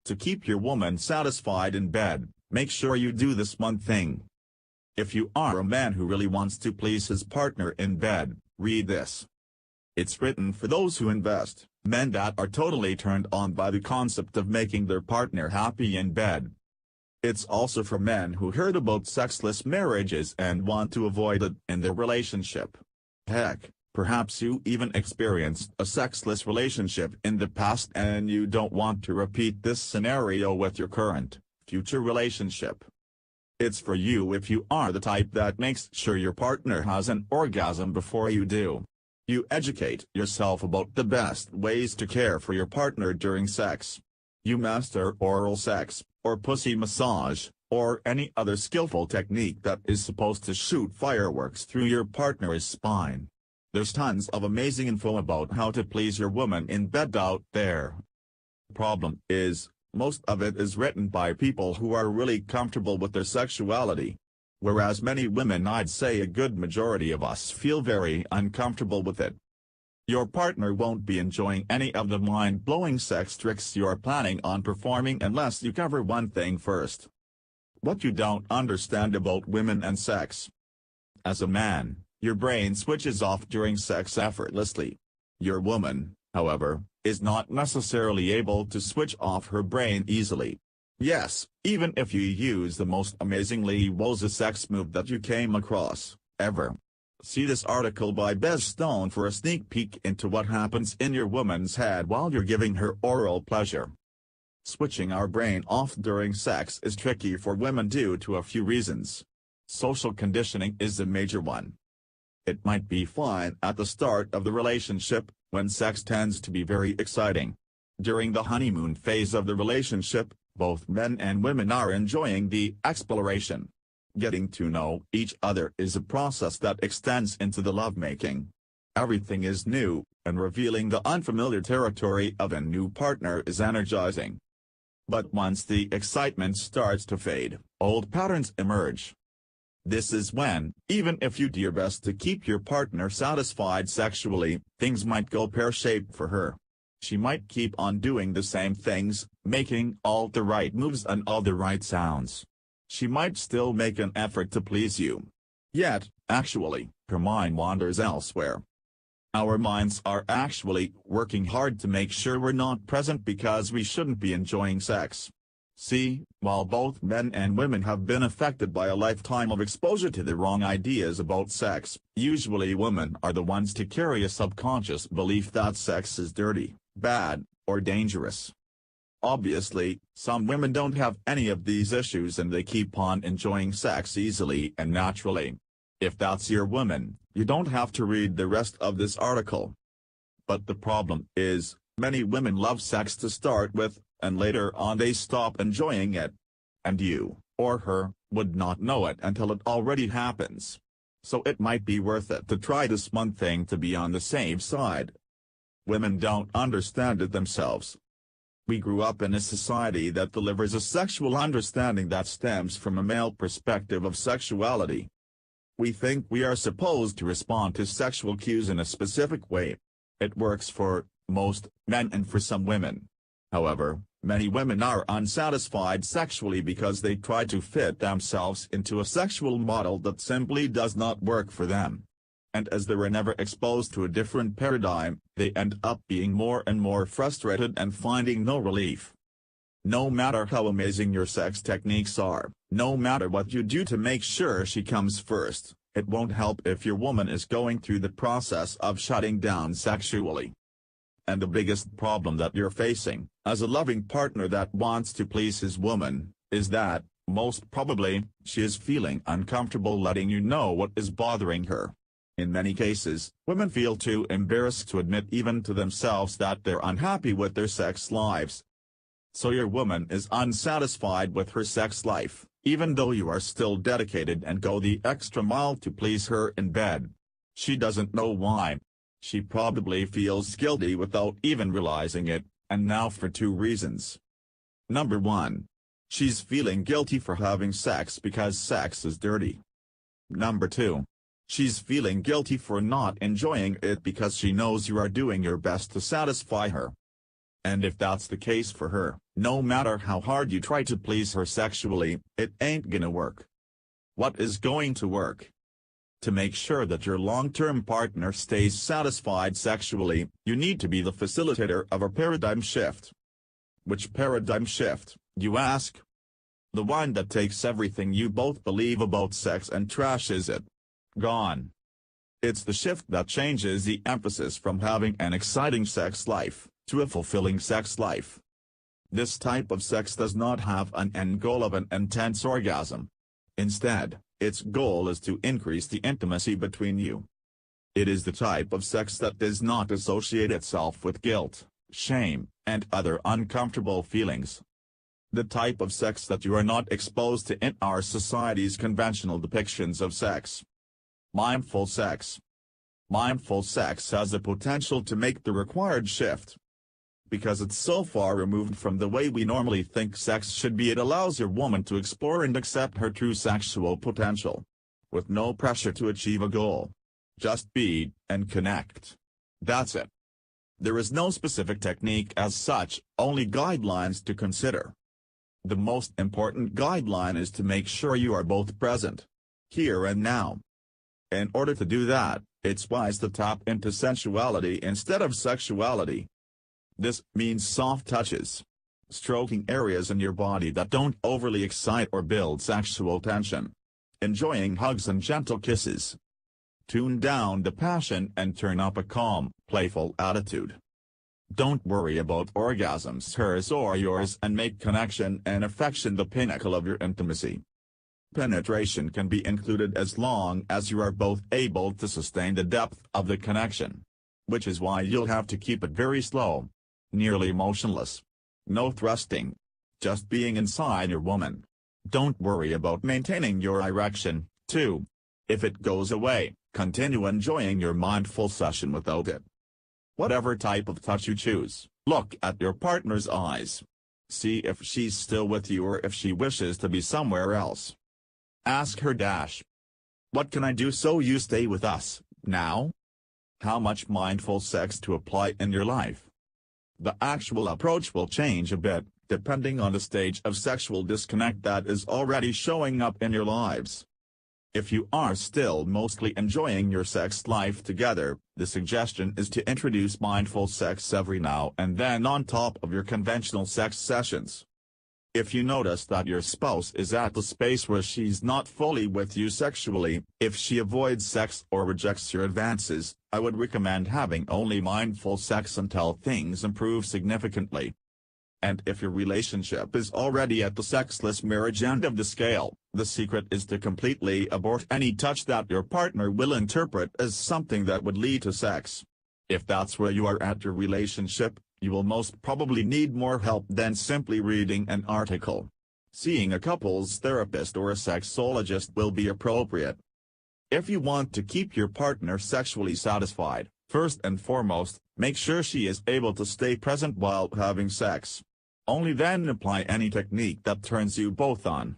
To keep your woman satisfied in bed, make sure you do this one thing. If you are a man who really wants to please his partner in bed, read this. It's written for those who invest, men that are totally turned on by the concept of making their partner happy in bed. It's also for men who heard about sexless marriages and want to avoid it in their relationship. Heck, perhaps you even experienced a sexless relationship in the past and you don't want to repeat this scenario with your current, future relationship. It's for you if you are the type that makes sure your partner has an orgasm before you do. You educate yourself about the best ways to care for your partner during sex. You master oral sex, or pussy massage, or any other skillful technique that is supposed to shoot fireworks through your partner's spine. There's tons of amazing info about how to please your woman in bed out there. Problem is, most of it is written by people who are really comfortable with their sexuality. Whereas many women, I'd say a good majority of us, feel very uncomfortable with it. Your partner won't be enjoying any of the mind-blowing sex tricks you're planning on performing unless you cover one thing first. What you don't understand about women and sex. As a man, your brain switches off during sex effortlessly. Your woman, however, is not necessarily able to switch off her brain easily. Yes, even if you use the most amazingly wowza sex move that you came across, ever. See this article by Bez Stone for a sneak peek into what happens in your woman's head while you're giving her oral pleasure. Switching our brain off during sex is tricky for women due to a few reasons. Social conditioning is a major one. It might be fine at the start of the relationship, when sex tends to be very exciting. During the honeymoon phase of the relationship, both men and women are enjoying the exploration. Getting to know each other is a process that extends into the lovemaking. Everything is new, and revealing the unfamiliar territory of a new partner is energizing. But once the excitement starts to fade, old patterns emerge. This is when, even if you do your best to keep your partner satisfied sexually, things might go pear-shaped for her. She might keep on doing the same things, making all the right moves and all the right sounds. She might still make an effort to please you. Yet, actually, her mind wanders elsewhere. Our minds are actually working hard to make sure we're not present because we shouldn't be enjoying sex. See, while both men and women have been affected by a lifetime of exposure to the wrong ideas about sex, usually women are the ones to carry a subconscious belief that sex is dirty, bad, or dangerous. Obviously, some women don't have any of these issues and they keep on enjoying sex easily and naturally. If that's your woman, you don't have to read the rest of this article. But the problem is, many women love sex to start with, and later on they stop enjoying it. And you, or her, would not know it until it already happens. So it might be worth it to try this one thing to be on the safe side. Women don't understand it themselves. We grew up in a society that delivers a sexual understanding that stems from a male perspective of sexuality. We think we are supposed to respond to sexual cues in a specific way. It works for most men and for some women. However, many women are unsatisfied sexually because they try to fit themselves into a sexual model that simply does not work for them. And as they were never exposed to a different paradigm, they end up being more and more frustrated and finding no relief. No matter how amazing your sex techniques are, no matter what you do to make sure she comes first, it won't help if your woman is going through the process of shutting down sexually. And the biggest problem that you're facing, as a loving partner that wants to please his woman, is that, most probably, she is feeling uncomfortable letting you know what is bothering her. In many cases, women feel too embarrassed to admit even to themselves that they're unhappy with their sex lives. So your woman is unsatisfied with her sex life, even though you are still dedicated and go the extra mile to please her in bed. She doesn't know why. She probably feels guilty without even realizing it, and now for two reasons. Number 1. She's feeling guilty for having sex because sex is dirty. Number 2. She's feeling guilty for not enjoying it because she knows you are doing your best to satisfy her. And if that's the case for her, No matter how hard you try to please her sexually, it ain't gonna work. What is going to work? To make sure that your long-term partner stays satisfied sexually, you need to be the facilitator of a paradigm shift. Which paradigm shift, you ask? The one that takes everything you both believe about sex and trashes it. Gone. It's the shift that changes the emphasis from having an exciting sex life to a fulfilling sex life. This type of sex does not have an end goal of an intense orgasm. Instead, its goal is to increase the intimacy between you. It is the type of sex that does not associate itself with guilt, shame, and other uncomfortable feelings. The type of sex that you are not exposed to in our society's conventional depictions of sex. Mindful sex. Mindful sex has the potential to make the required shift. Because it's so far removed from the way we normally think sex should be, it allows your woman to explore and accept her true sexual potential. With no pressure to achieve a goal. Just be, and connect. That's it. There is no specific technique as such, only guidelines to consider. The most important guideline is to make sure you are both present. Here and now. In order to do that, it's wise to tap into sensuality instead of sexuality. This means soft touches. Stroking areas in your body that don't overly excite or build sexual tension. Enjoying hugs and gentle kisses. Tune down the passion and turn up a calm, playful attitude. Don't worry about orgasms, hers or yours, and make connection and affection the pinnacle of your intimacy. Penetration can be included as long as you are both able to sustain the depth of the connection. Which is why you'll have to keep it very slow. Nearly motionless. No thrusting. Just being inside your woman. Don't worry about maintaining your erection, too. If it goes away, continue enjoying your mindful session without it. Whatever type of touch you choose, look at your partner's eyes. See if she's still with you or if she wishes to be somewhere else. Ask her what can I do so you stay with us, now? How much mindful sex to apply in your life? The actual approach will change a bit, depending on the stage of sexual disconnect that is already showing up in your lives. If you are still mostly enjoying your sex life together, the suggestion is to introduce mindful sex every now and then on top of your conventional sex sessions. If you notice that your spouse is at the space where she's not fully with you sexually, if she avoids sex or rejects your advances, I would recommend having only mindful sex until things improve significantly. And if your relationship is already at the sexless marriage end of the scale, the secret is to completely abort any touch that your partner will interpret as something that would lead to sex. If that's where you are at your relationship, you will most probably need more help than simply reading an article. Seeing a couples therapist or a sexologist will be appropriate. If you want to keep your partner sexually satisfied, first and foremost, make sure she is able to stay present while having sex. Only then apply any technique that turns you both on.